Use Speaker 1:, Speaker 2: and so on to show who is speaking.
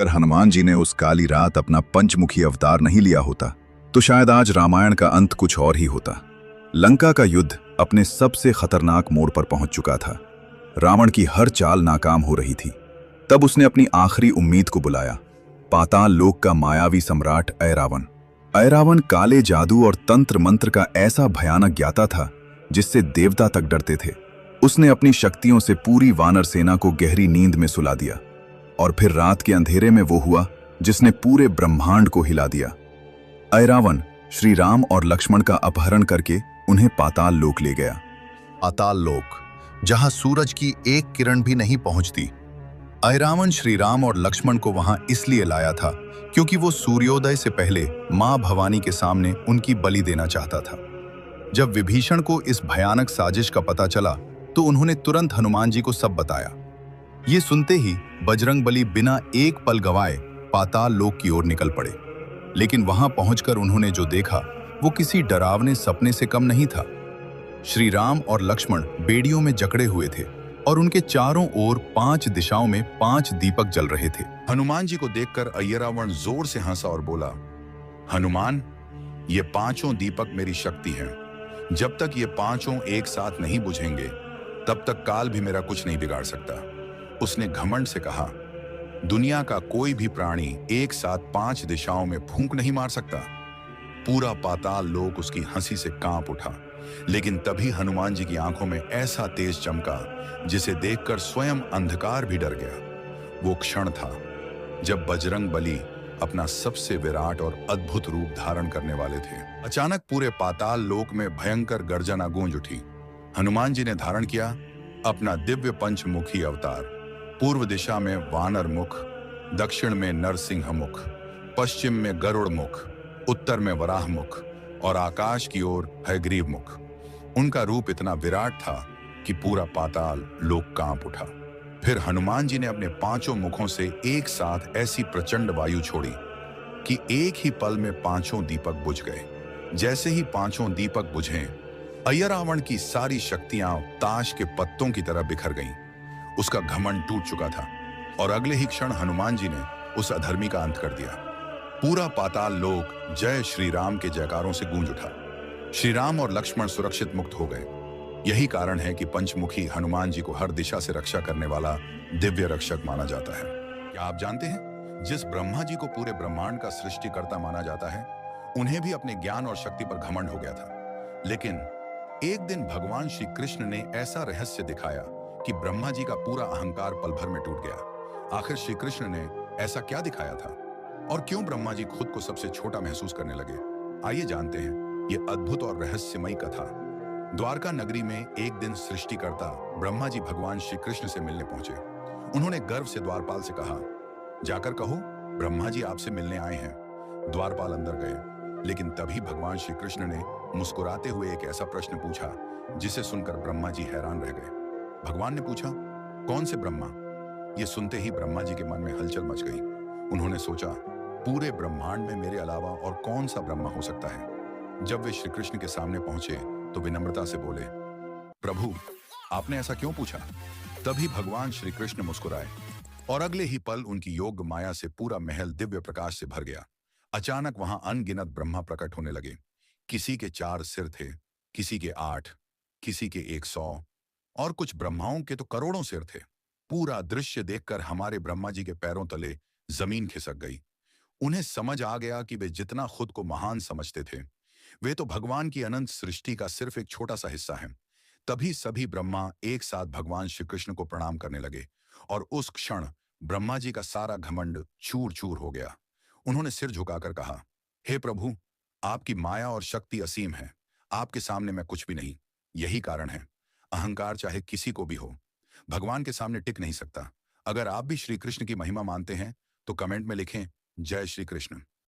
Speaker 1: अगर हनुमान जी ने उस काली रात अपना पंचमुखी अवतार नहीं लिया होता तो शायद आज रामायण का अंत कुछ और ही होता। लंका का युद्ध अपने सबसे खतरनाक मोड़ पर पहुंच चुका था। रावण की हर चाल नाकाम हो रही थी। तब उसने अपनी आखिरी उम्मीद को बुलाया, पाताल लोक का मायावी सम्राट ऐरावण। ऐरावण काले जादू और तंत्र मंत्र का ऐसा भयानक ज्ञाता था जिससे देवता तक डरते थे। उसने अपनी शक्तियों से पूरी वानर सेना को गहरी नींद में सुला दिया और फिर रात के अंधेरे में वो हुआ जिसने पूरे ब्रह्मांड को हिला दिया। ऐरावण श्री राम और लक्ष्मण का अपहरण करके उन्हें पाताल लोक ले गया।
Speaker 2: पाताल लोक, जहां सूरज की एक किरण भी नहीं पहुंचती। ऐरावण श्री राम और लक्ष्मण को वहां इसलिए लाया था क्योंकि वो सूर्योदय से पहले मां भवानी के सामने उनकी बलि देना चाहता था। जब विभीषण को इस भयानक साजिश का पता चला तो उन्होंने तुरंत हनुमान जी को सब बताया। ये सुनते ही बजरंगबली बिना एक पल गवाए पाताल लोक की ओर निकल पड़े। लेकिन वहां पहुंचकर उन्होंने जो देखा वो किसी डरावने सपने से कम नहीं था। श्री राम और लक्ष्मण बेड़ियों में जकड़े हुए थे और उनके चारों ओर 5 दिशाओं में 5 दीपक जल रहे थे।
Speaker 3: हनुमान जी को देखकर ऐरावण जोर से हंसा और बोला, हनुमान, ये 5 दीपक मेरी शक्ति हैं। जब तक ये 5 एक साथ नहीं बुझेंगे तब तक काल भी मेरा कुछ नहीं बिगाड़ सकता। उसने घमंड से कहा, दुनिया का कोई भी प्राणी एक साथ 5 दिशाओं में फूंक नहीं मार सकता। पूरा पाताल लोक उसकी हंसी से कांप उठा। लेकिन तभी हनुमान जी की आंखों में ऐसा तेज चमका जिसे देखकर स्वयं अंधकार भी डर गया। वो क्षण था जब बजरंगबली अपना सबसे विराट और अद्भुत रूप धारण करने वाले थे। अचानक पूरे पाताल लोक में भयंकर गर्जना गूंज उठी। हनुमान जी ने धारण किया अपना दिव्य पंचमुखी अवतार। पूर्व दिशा में वानर मुख, दक्षिण में नरसिंह मुख, पश्चिम में गरुड़ मुख, उत्तर में वराह मुख और आकाश की ओर हयग्रीव मुख। उनका रूप इतना विराट था कि पूरा पाताल लोक कांप उठा। फिर हनुमान जी ने अपने 5 मुखों से एक साथ ऐसी प्रचंड वायु छोड़ी कि एक ही पल में 5 दीपक बुझ गए। जैसे ही 5 दीपक बुझे, ऐरावण की सारी शक्तियां ताश के पत्तों की तरह बिखर गईं। उसका घमंड टूट चुका था और अगले ही क्षण हनुमान जी ने उस अधर्मी का अंत कर दिया। पूरा पाताल लोक जय श्री राम के जयकारों से गूंज उठा। श्री राम और लक्ष्मण सुरक्षित मुक्त हो गए। यही कारण है कि पंचमुखी हनुमान जी को हर दिशा से रक्षा करने वाला दिव्य रक्षक माना जाता है। क्या आप जानते हैं, जिस ब्रह्मा जी को पूरे ब्रह्मांड का सृष्टिकर्ता माना जाता है, उन्हें भी अपने ज्ञान और शक्ति पर घमंड हो गया था। लेकिन एक दिन भगवान श्री कृष्ण ने ऐसा रहस्य दिखाया कि ब्रह्मा जी का पूरा अहंकार पल भर में टूट गया। आखिर श्री कृष्ण ने ऐसा क्या दिखाया था और क्यों ब्रह्मा जी खुद को सबसे छोटा महसूस करने लगे? आइए जानते हैं ये अद्भुत और रहस्यमयी कथा। द्वारका नगरी में एक दिन सृष्टिकर्ता ब्रह्मा जी भगवान श्री कृष्ण से मिलने पहुंचे। उन्होंने गर्व से द्वारपाल से कहा, जाकर कहो ब्रह्मा जी आपसे मिलने आए हैं। द्वारपाल अंदर गए, लेकिन तभी भगवान श्री कृष्ण ने मुस्कुराते हुए एक ऐसा प्रश्न पूछा जिसे सुनकर ब्रह्मा जी हैरान रह गए। भगवान ने पूछा, कौन से ब्रह्मा? ये सुनते ही ब्रह्मा जी के मन में हलचल मच गई। उन्होंने सोचा, पूरे ब्रह्मांड में मेरे अलावा और कौन सा ब्रह्मा हो सकता है? जब वे श्री कृष्ण के सामने पहुंचे तो विनम्रता से बोले, प्रभु, आपने ऐसा क्यों पूछा? तभी भगवान श्री कृष्ण मुस्कुराए और अगले ही पल उनकी योग माया से पूरा महल दिव्य प्रकाश से भर गया। अचानक वहां अनगिनत ब्रह्मा प्रकट होने लगे। किसी के 4 सिर थे, किसी के 8, किसी के 100 और कुछ ब्रह्माओं के तो करोड़ों सिर थे। पूरा दृश्य देखकर हमारे ब्रह्मा जी के पैरों तले जमीन खिसक गई। उन्हें समझ आ गया कि वे जितना खुद को महान समझते थे, वे तो भगवान की अनंत सृष्टि का सिर्फ एक छोटा सा हिस्सा हैं। तभी सभी ब्रह्मा एक साथ भगवान श्री कृष्ण को प्रणाम करने लगे और उस क्षण ब्रह्मा जी का सारा घमंड चूर चूर हो गया। उन्होंने सिर झुकाकर कहा, हे प्रभु, आपकी माया और शक्ति असीम है। आपके सामने मैं कुछ भी नहीं। यही कारण है, अहंकार चाहे किसी को भी हो, भगवान के सामने टिक नहीं सकता। अगर आप भी श्री कृष्ण की महिमा मानते हैं तो कमेंट में लिखें, जय श्री कृष्ण।